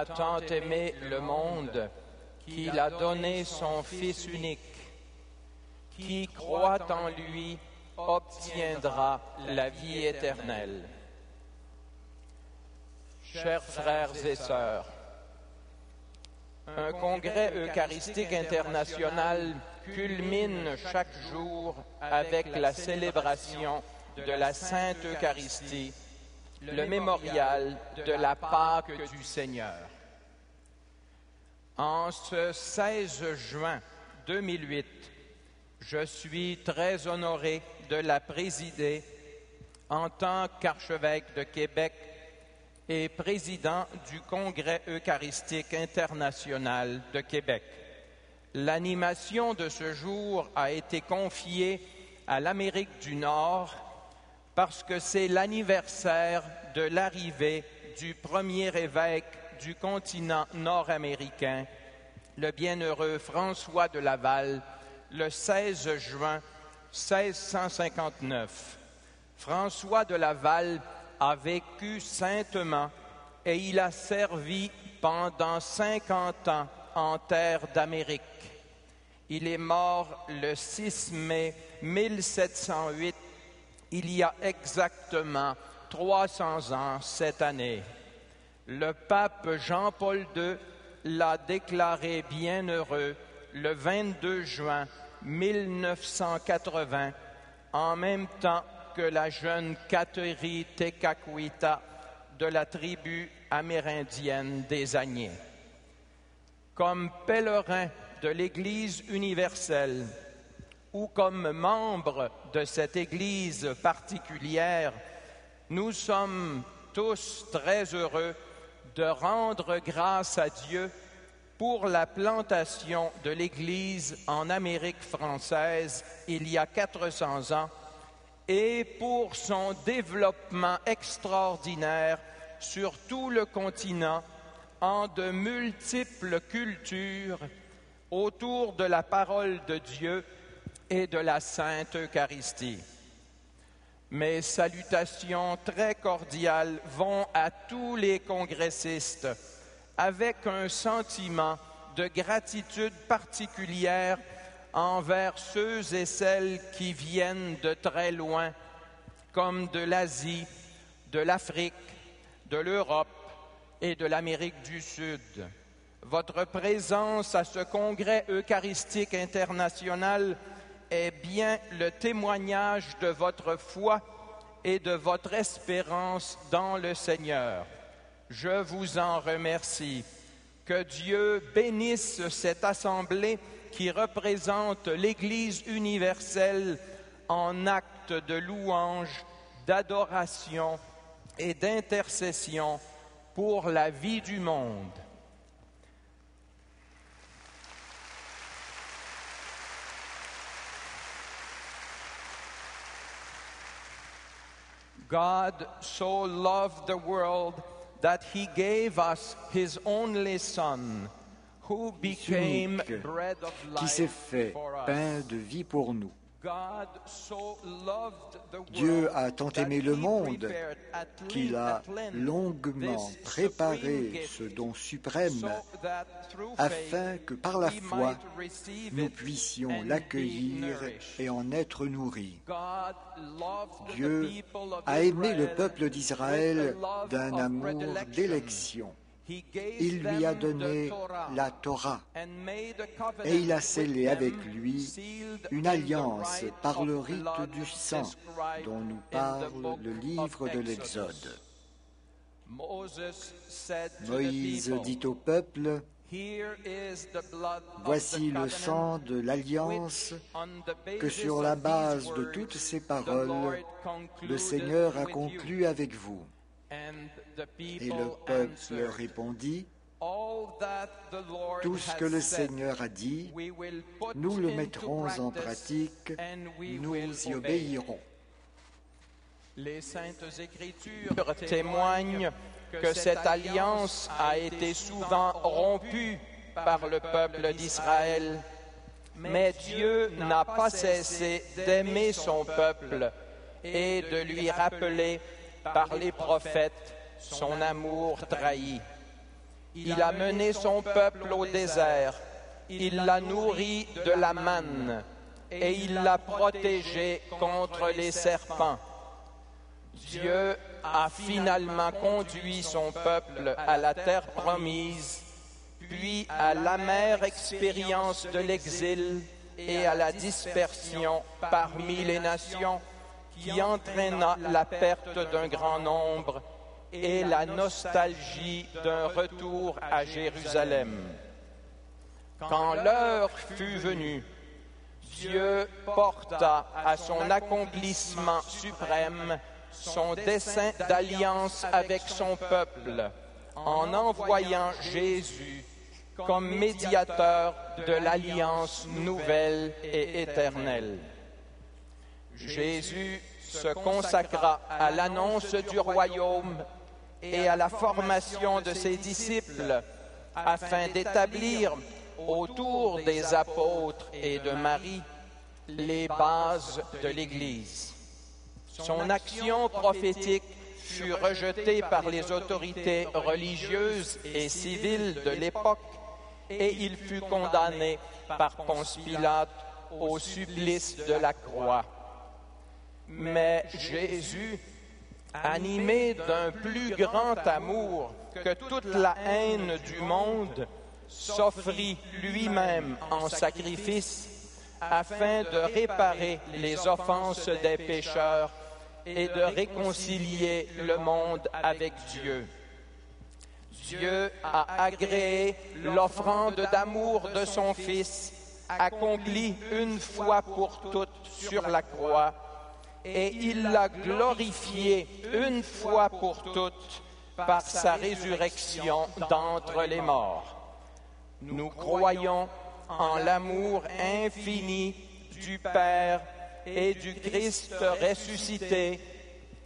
a tant aimé le monde qu'il a donné son Fils unique. Qui croit en lui obtiendra la vie éternelle. Chers frères et sœurs, un congrès eucharistique international culmine chaque jour avec la célébration de la Sainte Eucharistie, le mémorial de la Pâque du Seigneur. En ce 16 juin 2008, je suis très honoré de la présider en tant qu'archevêque de Québec et président du Congrès eucharistique international de Québec. L'animation de ce jour a été confiée à l'Amérique du Nord parce que c'est l'anniversaire de l'arrivée du premier évêque du continent nord-américain, le bienheureux François de Laval, le 16 juin 1659. François de Laval a vécu saintement et il a servi pendant 50 ans en terre d'Amérique. Il est mort le 6 mai 1708, il y a exactement 300 ans cette année. Le pape Jean-Paul II l'a déclaré bienheureux le 22 juin 1980, en même temps que la jeune Kateri Tekakwitha de la tribu amérindienne des Agnés. Comme pèlerin de l'Église universelle ou comme membre de cette Église particulière, nous sommes tous très heureux de rendre grâce à Dieu pour la plantation de l'Église en Amérique française il y a 400 ans et pour son développement extraordinaire sur tout le continent en de multiples cultures autour de la parole de Dieu et de la Sainte Eucharistie. Mes salutations très cordiales vont à tous les congressistes avec un sentiment de gratitude particulière envers ceux et celles qui viennent de très loin, comme de l'Asie, de l'Afrique, de l'Europe et de l'Amérique du Sud. Votre présence à ce congrès eucharistique international est bien le témoignage de votre foi et de votre espérance dans le Seigneur. Je vous en remercie. Que Dieu bénisse cette assemblée qui représente l'Église universelle en acte de louange, d'adoration et d'intercession pour la vie du monde. God so loved the world that he gave us his only Son, who became bread of qui s'est life fait for pain us. de vie pour nous. God so loved the Dieu world a tant that aimé le he monde prepared qu'il a at length longuement this préparé supreme gift, ce don suprême so that through afin faith que par la we foi, might receive nous it puissions and be l'accueillir nourished. et en être nourris. God loved the Dieu people of a aimé le Israel peuple with d'Israël the love d'un of amour predilection. d'élection. He gave Il lui a them donné the Torah la Torah and made a covenant et il a with scellé them, avec lui sealed une in the alliance rite par le of rite blood du sang described dont nous in the parle book le of livre de Exodus. l'Exode. Moses said to Moïse the people, dit au peuple, Here is the blood voici of the le sang de l'alliance which, on the que basis sur la of these base de words, toutes ces the paroles, Lord le concluded Seigneur a with conclu you. avec vous. And the Et people le peuple answered, répondit, All that the Lord tout ce has que le said, Seigneur a dit, we will put nous le into mettrons en practice, pratique, and we nous will y obey. obéirons. Les Saintes Écritures témoignent que cette alliance a été souvent rompue par le peuple d'Israël, mais Dieu n'a pas cessé d'aimer son peuple et de lui rappeler par les prophètes son amour trahi. Il a mené son peuple au désert. Il l'a nourri de la manne et il l'a protégé contre les serpents. Dieu a finalement conduit son peuple à la terre promise, puis à l'amère expérience de l'exil et à la dispersion parmi les nations qui entraîna la perte d'un grand nombre et la nostalgie d'un retour à Jérusalem. Quand l'heure fut venue, Dieu porta à son accomplissement suprême son dessein d'alliance avec son peuple en envoyant Jésus comme médiateur de l'alliance nouvelle et éternelle. Jésus se consacra à l'annonce du royaume et à la formation de ses disciples afin d'établir autour des apôtres et de Marie les bases de l'Église. Son action prophétique fut rejetée par les autorités religieuses et civiles de l'époque et il fut condamné par Ponce Pilate au supplice de la croix. Mais Jésus, animé d'un plus grand amour que toute la haine du monde, s'offrit lui-même en sacrifice afin de réparer les offenses des pécheurs et de réconcilier le monde avec Dieu. Dieu a agréé l'offrande d'amour de son Fils, accomplie une fois pour toutes sur la croix, et il l'a glorifié une fois pour toutes par sa résurrection d'entre les morts. Nous croyons en l'amour infini du Père et du Christ ressuscité,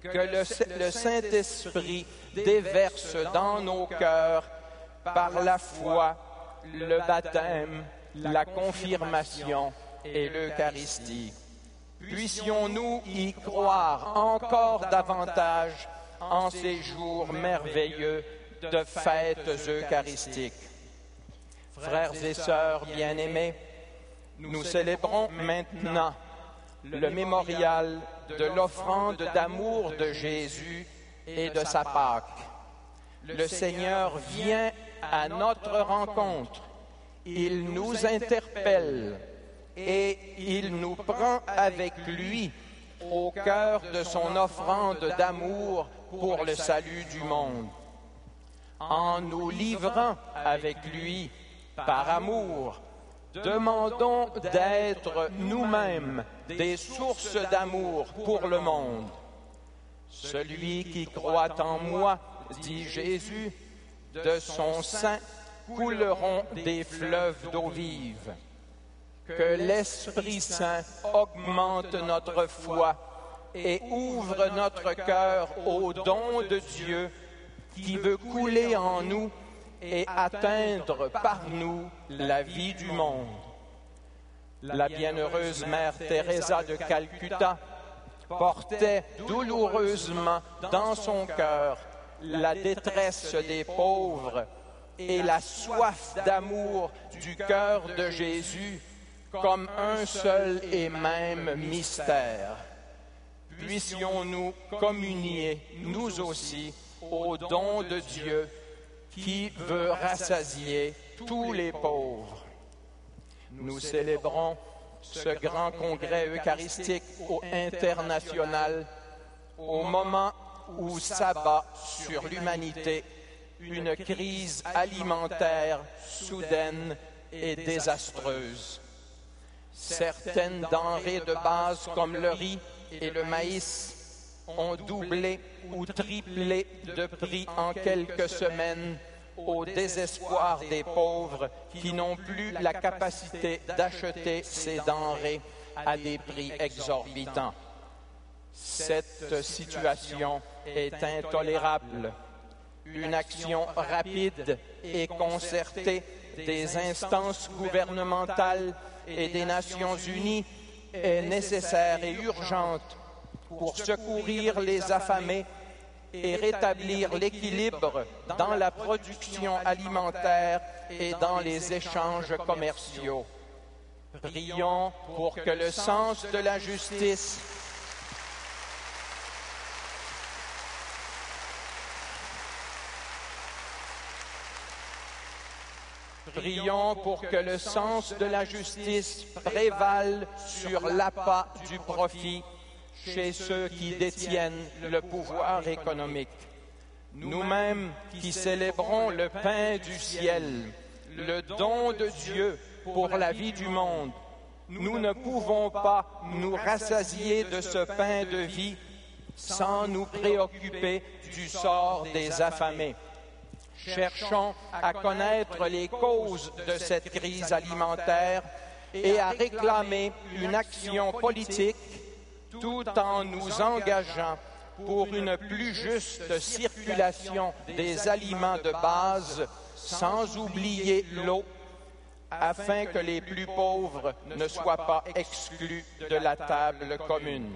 que le Saint-Esprit déverse dans nos cœurs par la foi, le baptême, la confirmation et l'Eucharistie. Puissions-nous y croire encore davantage en ces jours merveilleux de fêtes eucharistiques. Frères et sœurs bien-aimés, nous célébrons maintenant le mémorial de l'offrande d'amour de Jésus et de sa Pâque. Le Seigneur vient à notre rencontre. Il nous interpelle et il nous prend avec lui au cœur de son offrande d'amour pour le salut du monde. En nous livrant avec lui par amour, demandons d'être nous-mêmes des sources d'amour pour le monde. Celui qui croit en moi, dit Jésus, de son sein couleront des fleuves d'eau vive. Que l'Esprit Saint augmente notre foi et ouvre notre cœur au don de Dieu qui veut couler en nous et atteindre par nous la vie du monde. La bienheureuse mère Teresa de Calcutta portait douloureusement dans son cœur la détresse des pauvres et la soif d'amour du cœur de Jésus comme un seul et même mystère. Puissions-nous communier, nous aussi, au don de Dieu qui veut rassasier tous les pauvres. Nous célébrons ce grand congrès eucharistique international au moment où s'abat sur l'humanité une crise alimentaire soudaine et désastreuse. Certaines denrées de base comme le riz et le maïs ont doublé ou triplé de prix en quelques semaines au désespoir des pauvres qui n'ont plus la capacité d'acheter ces denrées à des prix exorbitants. Cette situation est intolérable. Une action rapide et concertée des instances gouvernementales et des Nations unies est nécessaire et urgente pour secourir les affamés et rétablir l'équilibre dans la production alimentaire et dans les échanges commerciaux. Prions pour que le sens de la justice Prions pour que le sens de la justice prévale sur l'appât du profit chez ceux qui détiennent le pouvoir économique. Nous-mêmes qui célébrons le pain du ciel, le don de Dieu pour la vie du monde, nous ne pouvons pas nous rassasier de ce pain de vie sans nous préoccuper du sort des affamés. Cherchons à connaître les causes de cette crise alimentaire et à réclamer une action politique tout en nous engageant pour une plus juste circulation des aliments de base, sans oublier l'eau, afin que les plus pauvres ne soient pas exclus de la table commune.